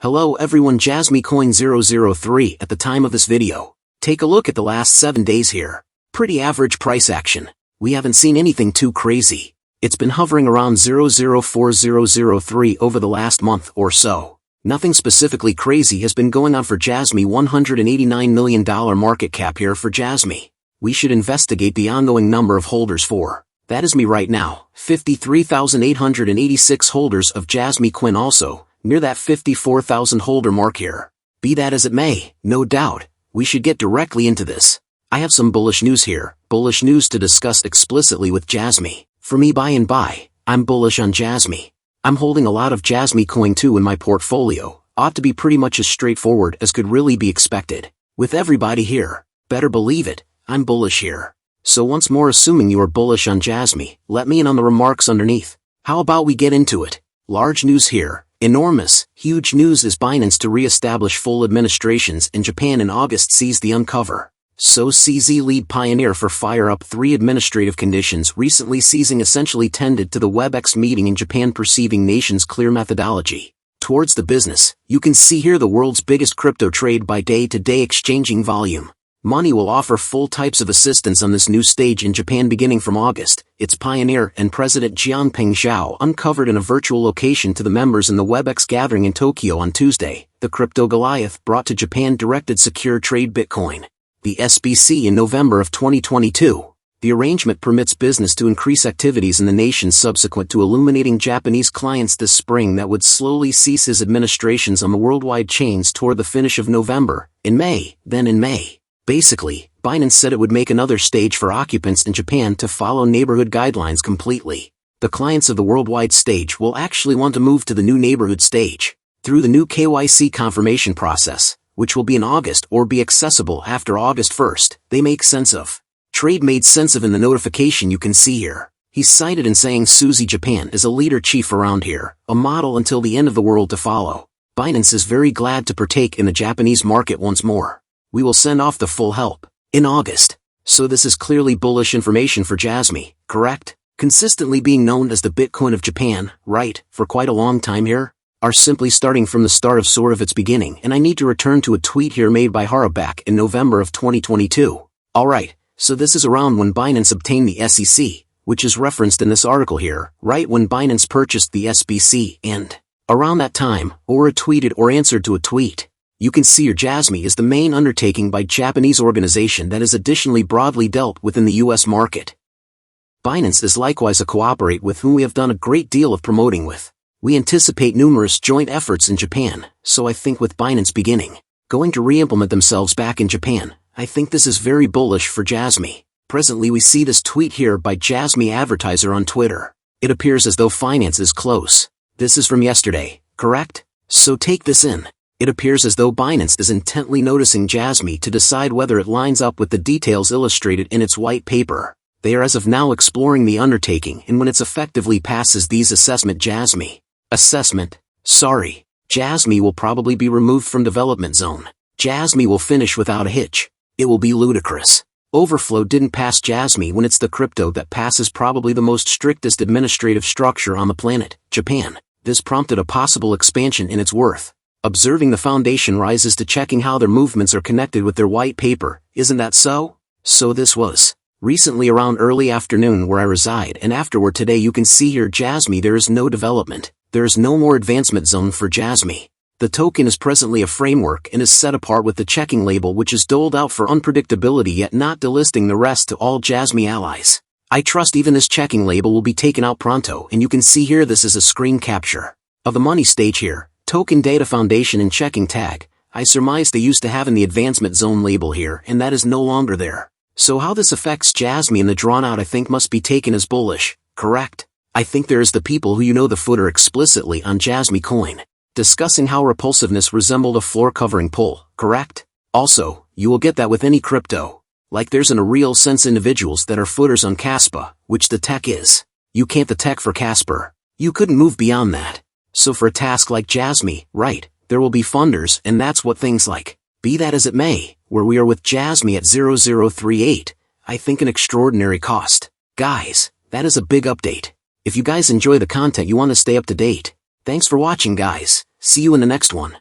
Hello everyone, Jasmy Coin 003 at the time of this video. Take a look at the last 7 days here. Pretty average price action. We haven't seen anything too crazy. It's been hovering around 0.04003 over the last month or so. Nothing specifically crazy has been going on for Jasmy. $189 million market cap here for Jasmy. We should investigate the ongoing number of holders for. That is me right now. 53,886 holders of Jasmy Coin, also near that 54,000 holder mark here. Be that as it may, no doubt, we should get directly into this. I have some bullish news here, bullish news to discuss explicitly with Jasmy. For me, buy and buy, I'm bullish on Jasmy. I'm holding a lot of Jasmy Coin too in my portfolio, ought to be pretty much as straightforward as could really be expected. With everybody here, better believe it, I'm bullish here. So once more, assuming you are bullish on Jasmy, let me in on the remarks underneath. How about we get into it? Large news here. Enormous, huge news is Binance to re-establish full administrations in Japan in August sees the uncover. So CZ lead pioneer for fire up 3 administrative conditions recently seizing essentially tended to the WebEx meeting in Japan perceiving nation's clear methodology. Towards the business, you can see here the world's biggest crypto trade by day-to-day exchanging volume. Money will offer full types of assistance on this new stage in Japan beginning from August. Its pioneer and President Jianping Zhao uncovered in a virtual location to the members in the WebEx gathering in Tokyo on Tuesday. The crypto Goliath brought to Japan directed secure trade Bitcoin. The SBC in November of 2022. The arrangement permits business to increase activities in the nation subsequent to illuminating Japanese clients this spring that would slowly cease his administrations on the worldwide chains toward the finish of November. In May. Basically, Binance said it would make another stage for occupants in Japan to follow neighborhood guidelines completely. The clients of the worldwide stage will actually want to move to the new neighborhood stage through the new KYC confirmation process, which will be in August or be accessible after August 1st. They make sense of. Trade made sense of in the notification you can see here. He's cited in saying Suzy Japan is a leader chief around here, a model until the end of the world to follow. Binance is very glad to partake in the Japanese market once more. We will send off the full help in August. So this is clearly bullish information for Jasmy, correct? Consistently being known as the Bitcoin of Japan, right, for quite a long time here? Are simply starting from the start of sort of its beginning, and I need to return to a tweet here made by Hara back in November of 2022. Alright, so this is around when Binance obtained the SEC, which is referenced in this article here, right when Binance purchased the SBC, and around that time, or tweeted or answered to a tweet. You can see your Jasmy is the main undertaking by Japanese organization that is additionally broadly dealt with in the US market. Binance is likewise a cooperate with whom we have done a great deal of promoting with. We anticipate numerous joint efforts in Japan, so I think with Binance going to re-implement themselves back in Japan, I think this is very bullish for Jasmy. Presently we see this tweet here by Jasmy Advertiser on Twitter. It appears as though finance is close. This is from yesterday, correct? So take this in. It appears as though Binance is intently noticing Jasmy to decide whether it lines up with the details illustrated in its white paper. They are as of now exploring the undertaking, and when it's effectively passes these assessment Jasmy will probably be removed from development zone. Jasmy will finish without a hitch. It will be ludicrous. Overflow didn't pass Jasmy when it's the crypto that passes probably the most strictest administrative structure on the planet, Japan. This prompted a possible expansion in its worth. Observing the foundation rises to checking how their movements are connected with their white paper, isn't that so? So this was recently around early afternoon where I reside, and afterward today you can see here Jasmy there is no development, there is no more advancement zone for Jasmy. The token is presently a framework and is set apart with the checking label which is doled out for unpredictability yet not delisting the rest to all Jasmy allies. I trust even this checking label will be taken out pronto, and you can see here this is a screen capture of the money stage here. Token Data Foundation and checking tag. I surmise they used to have in the advancement zone label here, and that is no longer there. So how this affects Jasmy in the drawn out I think must be taken as bullish, correct? I think there is the people who you know the footer explicitly on Jasmy Coin, discussing how repulsiveness resembled a floor covering pull, correct? Also, you will get that with any crypto. Like there's in a real sense individuals that are footers on Caspa, which the tech is. You can't the tech for Casper. You couldn't move beyond that. So for a task like Jasmy, right, there will be funders, and that's what things like. Be that as it may, where we are with Jasmy at 0038, I think an extraordinary cost. Guys, that is a big update. If you guys enjoy the content you want to stay up to date. Thanks for watching guys, see you in the next one.